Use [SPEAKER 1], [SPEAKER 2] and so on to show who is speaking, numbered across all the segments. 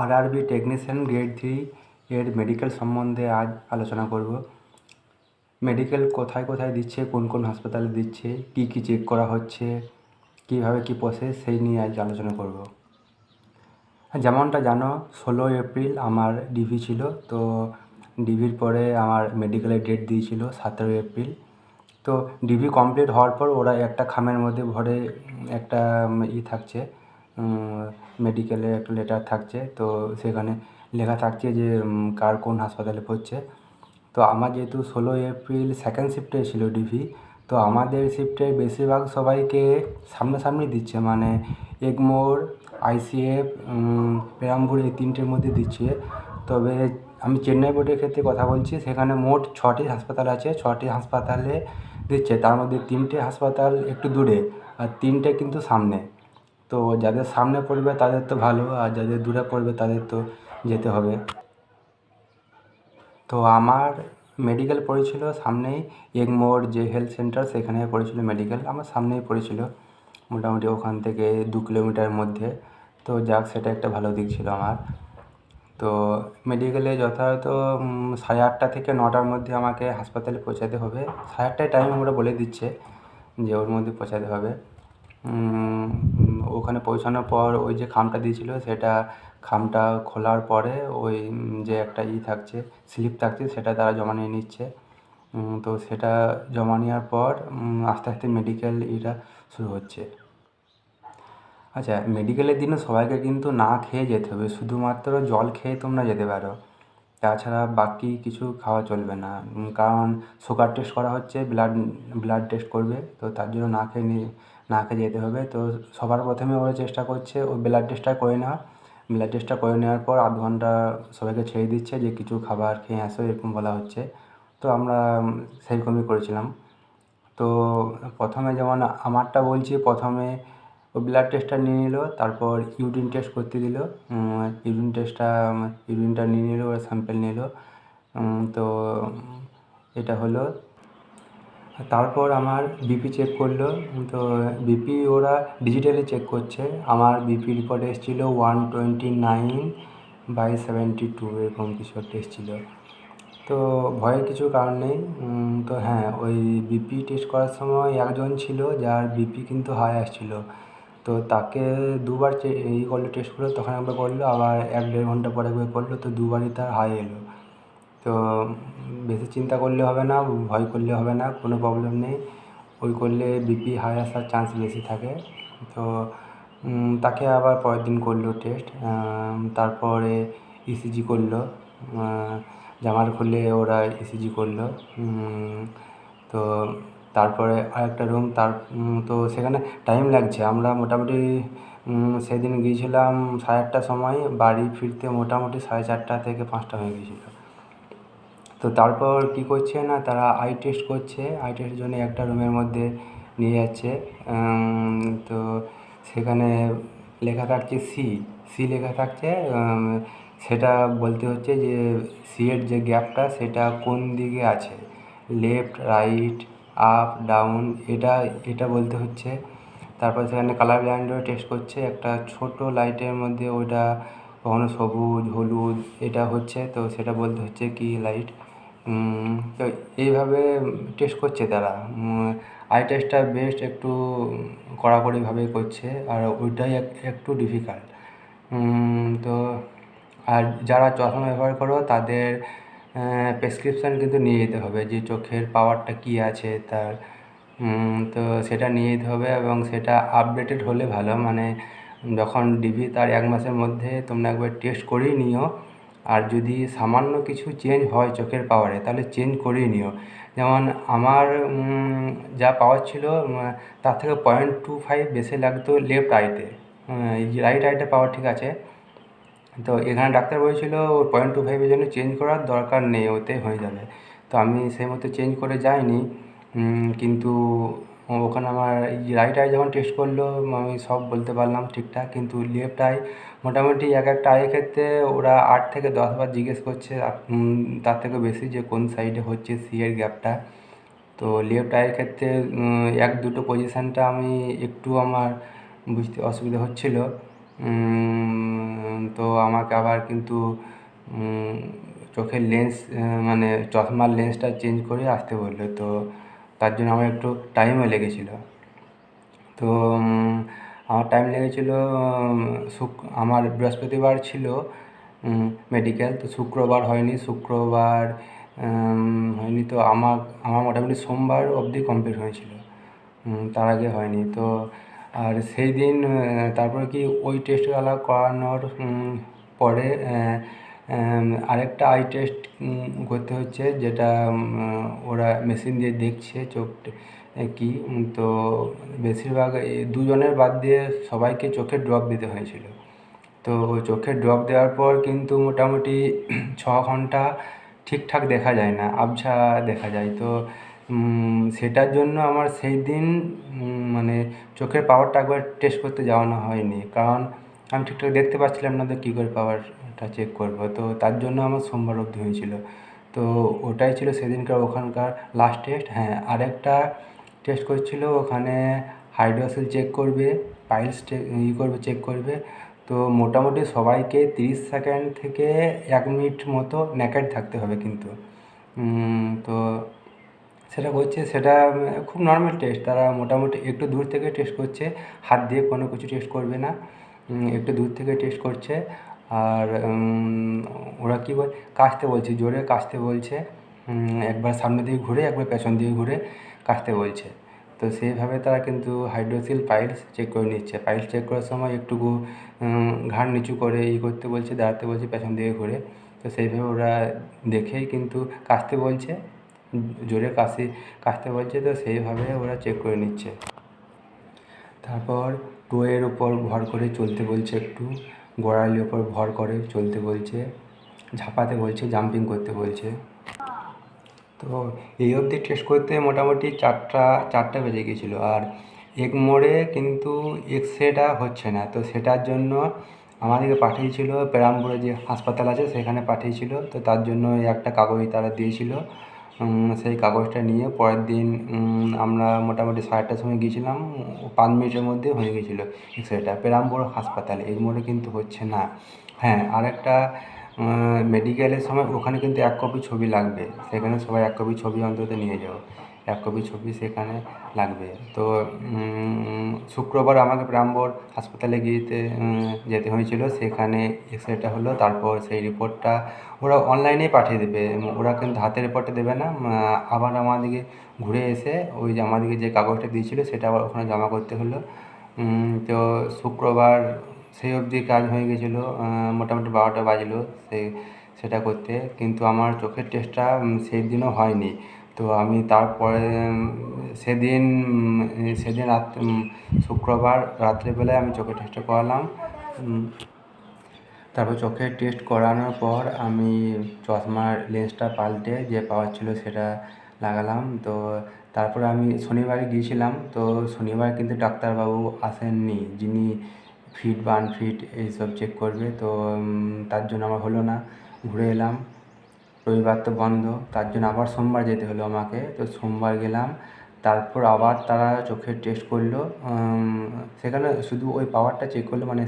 [SPEAKER 1] RRB technician grade 3 এর medical সম্বন্ধে আজ আলোচনা করব। মেডিকেল কোথায় কোথায় দিচ্ছে, কোন কোন হাসপাতালে দিচ্ছে, কি কি চেক করা হচ্ছে, কীভাবে কী প্রসেস, সেই নিয়ে আজ আলোচনা করব। যেমনটা জানো, 16 এপ্রিল আমার ডিভি ছিল। তো ডিভির পরে আমার মেডিকেলের ডেট দিয়েছিল 17 এপ্রিল। তো ডিভি কমপ্লিট হওয়ার পর ওরা একটা খামের মধ্যে ভরে একটা থাকছে, মেডিকেলে একটা লেটার থাকছে। তো সেখানে লেখা থাকছে যে কার কোন হাসপাতালে পড়ছে। তো আমার যেহেতু 16 এপ্রিল সেকেন্ড শিফটে ছিল ডিভি, তো আমাদের শিফটে বেশিরভাগ সবাইকে সামনাসামনি দিচ্ছে, মানে এগমোর, আইসিএফ, পেরামপুর, এই তিনটের মধ্যে দিচ্ছে। তবে আমি চেন্নাই বোর্ডের ক্ষেত্রে কথা বলছি, সেখানে মোট 6টি হাসপাতাল আছে, 6টি হাসপাতালে দিচ্ছে। তার মধ্যে 3টে হাসপাতাল একটু দূরে আর 3টে কিন্তু সামনে। তো যাদের সামনে পড়বে তাদের তো ভালো, আর যাদের দূরে পড়বে তাদের তো যেতে হবে। তো আমার মেডিকেল পড়েছিল সামনেই, এগমোর যে হেলথ সেন্টার, সেখানে পড়েছিল মেডিকেল, আমার সামনেই পড়েছিল, মোটামুটি ওখান থেকে 2 কিলোমিটারের মধ্যে। তো যাক, সেটা একটা ভালো দিক ছিল আমার। তো মেডিকেলে যথাযথ 8:30 থেকে 9টার মধ্যে আমাকে হাসপাতালে পৌঁছাতে হবে। 8:30টায় টাইম আমরা বলে দিচ্ছে যে ওর মধ্যে পৌঁছাতে হবে। ওখানে পৌঁছানোর পর ওই যে খামটা দিয়েছিল, সেটা খামটা খোলার পরে ওই যে একটা থাকছে, স্লিপ থাকছে, সেটা তারা জমা নিয়ে নিচ্ছে। তো সেটা জমা নেওয়ার পর আস্তে আস্তে মেডিকেল শুরু হচ্ছে। আচ্ছা, মেডিকেলের দিনে সবাইকে কিন্তু না খেয়ে যেতে হবে, শুধুমাত্র জল খেয়ে তোমরা যেতে পারো, তাছাড়া বাকি কিছু খাওয়া চলবে না। কারণ সুগার টেস্ট করা হচ্ছে, ব্লাড টেস্ট করবে, তো তার জন্য না খেয়ে যেতে হবে। তো সবার প্রথমে ওরা চেষ্টা করছে ওই ব্লাড টেস্টটা করে নেওয়া। ব্লাড টেস্টটা করে নেওয়ার পর আধ ঘন্টা সবাইকে ছেড়ে দিচ্ছে যে কিছু খাবার খেয়ে আসো, এরকম বলা হচ্ছে। তো আমরা সেরকমই করেছিলাম। তো প্রথমে যেমন আমারটা বলছি, প্রথমে ও ব্লাড টেস্টটা নিয়ে নিল, তারপর ইউরিন টেস্ট করতে দিল। ইউরিনটা নিয়ে নিল, ওরা স্যাম্পেল নিল। তো এটা হলো। তারপর আমার বিপি চেক করলো। তো বিপি ওরা ডিজিটালি চেক করছে। আমার বিপি রিপোর্ট এসেছিলো 129/72, এরকম কিছু একটা এসেছিলো। তো ভয়ের কিছু কারণ নেই। তো হ্যাঁ, ওই বিপি টেস্ট করার সময় একজন ছিল যার বিপি কিন্তু হাই আসছিলো। তো তাকে দুবার করলো, টেস্ট করলো, তখন একবার করলো, আবার 1-1.5 ঘন্টা পরে একবার করলো, তো দুবারই তার হাই এলো। তো বেশি চিন্তা করলে হবে না, ভয় করলে হবে না, কোনো প্রবলেম নেই। ওই করলে বিপি হাই আসার চান্স বেশি থাকে। তো তাকে আবার পরের দিন করলো টেস্ট। তারপরে ইসিজি করলো, জামার খুলে ওরা ইসিজি করলো। তো তারপরে আরেকটা রুম, তো সেখানে টাইম লাগছে। আমরা মোটামুটি সেদিন গিয়েছিলাম 8:30টার সময়, বাড়ি ফিরতে মোটামুটি 4:30 থেকে 5টা হয়ে গিয়েছিলো। তো তারপর কী করছে না, তারা আই টেস্ট করছে। আই টেস্টের জন্য একটা রুমের মধ্যে নিয়ে যাচ্ছে। তো সেখানে লেখা থাকছে সি লেখা থাকছে। সেটা বলতে হচ্ছে যে সি এর যে গ্যাপটা, সেটা কোন দিকে আছে, লেফট, রাইট, আপ, ডাউন, এটা বলতে হচ্ছে। তারপর সেখানে কালার ব্লাইন্ডও টেস্ট করছে, একটা ছোট লাইটের মধ্যে ওইটা কখনো সবুজ, হলুদ, এটা হচ্ছে, তো সেটা বলতে হচ্ছে কি লাইট। তো এইভাবে টেস্ট করছে তারা। আই টেস্টটা বেস্ট একটু কড়াকড়িভাবে করছে, আর ওইটাই একটু ডিফিকাল্ট। তো আর যারা চশমা ব্যবহার করো তাদের প্রেসক্রিপশান কিন্তু নিয়ে যেতে হবে, যে চোখের পাওয়ারটা কী আছে তার। তো সেটা নিয়ে যেতে হবে, এবং সেটা আপডেটেড হলে ভালো। মানে যখন ডিবি তার 1 মাসের মধ্যে তোমরা একবার টেস্ট করেই নিও। আর যদি সামান্য কিছু চেঞ্জ হয় চোখের পাওয়ারে, তাহলে চেঞ্জ করেই নিও। যেমন আমার যা পাওয়ার ছিল তার থেকে 0.25 বেশি লাগতো লেফট আইতে। রাইট আইতে পাওয়ার ঠিক আছে। তো এখানে ডাক্তার বলেছিল 0.25-এর জন্য চেঞ্জ করার দরকার নেই, ওতে হয়ে যাবে। তো আমি সেই মতো চেঞ্জ করে যাইনি। কিন্তু ওখানে আমার রাইট আই যখন টেস্ট করলো, আমি সব বলতে পারলাম ঠিকঠাক, কিন্তু লেফট আই মোটামুটি এক একটা আইয়ের ক্ষেত্রে ওরা 8 থেকে 10 বার জিজ্ঞেস করছে, তার থেকে বেশি, যে কোন সাইডে হচ্ছে সি এর গ্যাপটা। তো লেফট আইয়ের ক্ষেত্রে 1-2টো পজিশানটা আমি একটু আমার বুঝতে অসুবিধা হচ্ছিলো। তো আমাকে আবার কিন্তু চোখের লেন্স মানে চশমার লেন্সটা চেঞ্জ করে আসতে বললো। তো তার জন্য আমার একটু টাইমও লেগেছিলো। তো আমার টাইম লেগেছিলো। আমার বৃহস্পতিবার ছিল মেডিকেল, তো শুক্রবার হয়নি। শুক্রবার হয়নি, তো আমার মোটামুটি সোমবার অবধি কমপ্লিট হয়েছিল, তার আগে হয়নি। তো আর সেই দিন তারপরে কি ওই টেস্টগুলো করানোর পরে আরেকটা আই টেস্ট করতে হচ্ছে, যেটা ওরা মেশিন দিয়ে দেখছে চোখটা কি। তো বেশিরভাগ এই দুজনের বাদ দিয়ে সবাইকে চোখের ড্রপ দিতে হয়েছিল। তো ওই চোখের ড্রপ দেওয়ার পর কিন্তু মোটামুটি 6 ঘন্টা ঠিকঠাক দেখা যায় না, আবছা দেখা যায়। তো সেটার জন্য আমার সেই দিন মানে চোখের পাওয়ারটা একবার টেস্ট করতে যাওয়ানো হয়নি, কারণ আমি ঠিকঠাক দেখতে পাচ্ছিলাম না, তো কী করে পাওয়ারটা চেক করবো। তো তার জন্য আমার সোমবার অবধি হয়েছিল। তো ওটাই ছিল সেদিনকার ওখানকার লাস্ট টেস্ট। হ্যাঁ, আরেকটা টেস্ট করছিল ওখানে, হাইড্রোসিল চেক করবে, পাইলস করবে, চেক করবে। তো মোটামুটি সবাইকে 30 সেকেন্ড থেকে 1 মিনিট মতো নেকেড থাকতে হবে কিন্তু। তো সেটা করছে, সেটা খুব নর্মাল টেস্ট। তারা মোটামুটি একটু দূর থেকে টেস্ট করছে, হাত দিয়ে কোনো কিছু টেস্ট করবে না, একটু দূর থেকে টেস্ট করছে। আর ওরা কী বল, কাশতে বলছে, জোরে কাশতে বলছে, একবার সামনে দিকে ঘুরে একবার পেছন দিকে ঘুরে কাশতে বলছে। তো সেইভাবে তারা কিন্তু হাইড্রোসিল পাইলস চেক করে নিচ্ছে। পাইলস চেক করার সময় একটুকু ঘাড় নিচু করে করতে বলছে, দাঁড়াতে বলছে পেছন দিকে ঘুরে। তো সেইভাবে ওরা দেখেই কিন্তু কাশতে বলছে, জোরে কাশতে বলছে। তো সেইভাবে ওরা চেক করে নিচ্ছে। তারপর টোয়ের উপর ভর করে চলতে বলছে, একটু গোড়ালির ওপর ভর করে চলতে বলছে, ঝাঁপাতে বলছে, জাম্পিং করতে বলছে। তো এই অবধি টেস্ট করতে মোটামুটি 4টা বেজে গিয়েছিলো। আর এগমোরে কিন্তু এক্সরেটা হচ্ছে না, তো সেটার জন্য আমাদেরকে পাঠিয়েছিল পেরামপুরে যে হাসপাতাল আছে সেখানে পাঠিয়েছিল। তো তার জন্য একটা কাগজ তারা দিয়েছিল, সেই কাগজটা নিয়ে পরের দিন আমরা মোটামুটি 8:30টার সময় গিয়েছিলাম। 5 মিনিটের মধ্যে হয়ে গিয়েছিলো এক্সরেটা পেরামপুর হাসপাতালে। এগমোরে কিন্তু হচ্ছে না। হ্যাঁ, আরেকটা মেডিকেলের সময় ওখানে কিন্তু 1 কপি ছবি লাগবে, সেখানে সবাই 1 কপি ছবি অন্তত নিয়ে যাও, 1 কপি ছবি সেখানে লাগবে। তো শুক্রবার আমাকে পেরামপুর হাসপাতালে যেতে হয়েছিল, সেখানে এক্সরেটা হলো। তারপর সেই রিপোর্টটা ওরা অনলাইনেই পাঠিয়ে দেবে, ওরা কিন্তু হাতে রিপোর্টটা দেবে না। আবার আমাদেরকে ঘুরে এসে ওই যে আমাদেরকে যে কাগজটা দিয়েছিল সেটা আবার ওখানে জমা করতে হলো। তো শুক্রবার সেই অবধি কাজ হয়ে গেছিলো, মোটামুটি 12টা বাজলো সেটা করতে। কিন্তু আমার চোখের টেস্টটা সেই দিনও হয়নি। তো আমি তারপরে সেদিন শুক্রবার রাত্রেবেলায় আমি চোখের টেস্টটা করালাম। তারপর চোখের টেস্ট করানোর পর আমি চশমার লেন্সটা পাল্টে যে পাওয়ার ছিল সেটা লাগালাম। তো তারপরে আমি শনিবারে গিয়েছিলাম। তো শনিবার কিন্তু ডাক্তারবাবু আসেননি, যিনি ফিট বা আনফিট এইসব চেক করবে। তো তার জন্য আমার হলো না, ঘুরে এলাম। রবিবার তো বন্ধ, তার জন্য আবার সোমবার যেতে হলো আমাকে। তো সোমবার গেলাম, তারপর আবার তারা চোখের টেস্ট করলো। সেখানে শুধু ওই পাওয়ারটা চেক করলো, মানে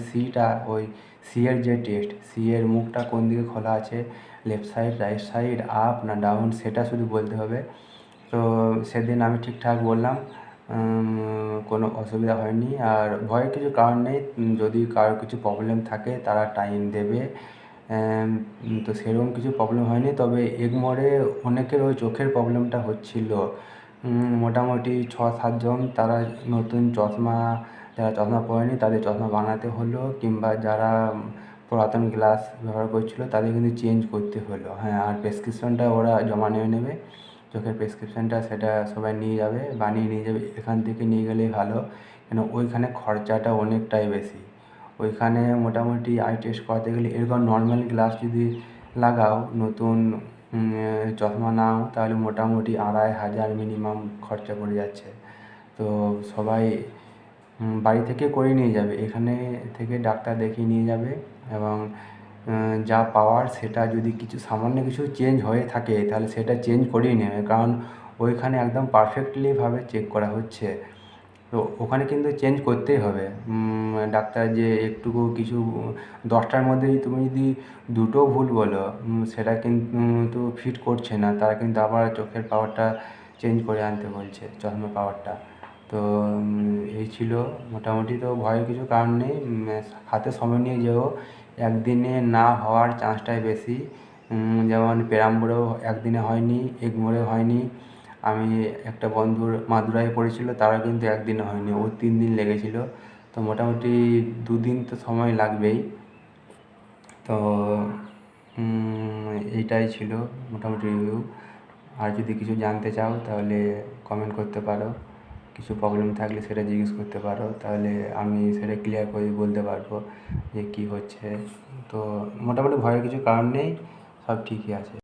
[SPEAKER 1] ওই সিয়ের যে টেস্ট, সিয়ের মুখটা কোন দিকে খোলা আছে, left side, right side, up না ডাউন, সেটা শুধু বলতে হবে। তো সেদিন আমি ঠিকঠাক বললাম, কোনো অসুবিধা হয়নি। আর ভয়ের কিছু কারণ নেই, যদি কারোর কিছু প্রবলেম থাকে তারা টাইম দেবে। তো সেরকম কিছু প্রবলেম হয়নি। তবে এগমোরে অনেকের ওই চোখের প্রবলেমটা হচ্ছিল। মোটামুটি 6-7 জন তারা নতুন যারা চশমা পরেনি তাদের চশমা বানাতে হলো, কিংবা যারা পুরাতন গ্লাস ব্যবহার করছিল তাদের কিন্তু চেঞ্জ করতে হলো। হ্যাঁ, আর প্রেসক্রিপশনটা ওরা জমা নিয়ে নেবে, চোখের প্রেসক্রিপশনটা সেটা সবাই নিয়ে যাবে, বানিয়ে নিয়ে যাবে। এখান থেকে নিয়ে গেলেই ভালো, কেন ওইখানে খরচাটা অনেকটাই বেশি। ওইখানে মোটামুটি আই টেস্ট করাতে গেলে এরকম নর্মাল গ্লাস যদি লাগাও, নতুন চশমা নাও, তাহলে মোটামুটি 2500 মিনিমাম খরচা পড়ে যাচ্ছে। তো সবাই বাড়ি থেকে করে নিয়ে যাবে, এখানে থেকে ডাক্তার দেখিয়ে নিয়ে যাবে। এবং যা পাওয়ার সেটা যদি সামান্য কিছু চেঞ্জ হয়ে থাকে তাহলে সেটা চেঞ্জ করিয়ে নেবে, কারণ ওইখানে একদম পারফেক্টলিভাবে চেক করা হচ্ছে। তো তো ওখানে কিন্তু চেঞ্জ করতেই হবে। ডাক্তার যে একটুকু কিছু 10টার মধ্যে তুমি যদি দুটো ভুল বলো, সেটা কিন্তু ফিট করছে না, তারা কিন্তু আবার চোখের পাওয়ারটা চেঞ্জ করে আনতে বলছে, চশমার পাওয়ারটা। তো এই ছিল মোটামুটি। তো ভয়ের কিছু কারণ নেই, হাতে সময় নিয়ে যেও, একদিনে না হওয়ার চান্সটাই বেশি। যেমন পেরাম্বুরেও একদিনে হয়নি, এগমোরেও হয়নি। আমি একটা বন্ধুর মাদুরাই পড়েছিল, তারও কিন্তু একদিনে হয়নি, ওর 3 দিন লেগেছিল। তো মোটামুটি 2 দিন তো সময় লাগবেই। তো এইটাই ছিল মোটামুটি রিভিউ। আর যদি কিছু জানতে চাও তাহলে কমেন্ট করতে পারো, কিছু প্রবলেম থাকলে সেটা জিজ্ঞেস করতে পারো, তাহলে আমি সেটা ক্লিয়ার করে বলতে পারবো যে কী হচ্ছে। তো মোটামুটি ভয়ের কিছু কারণ নেই, সব ঠিকই আছে।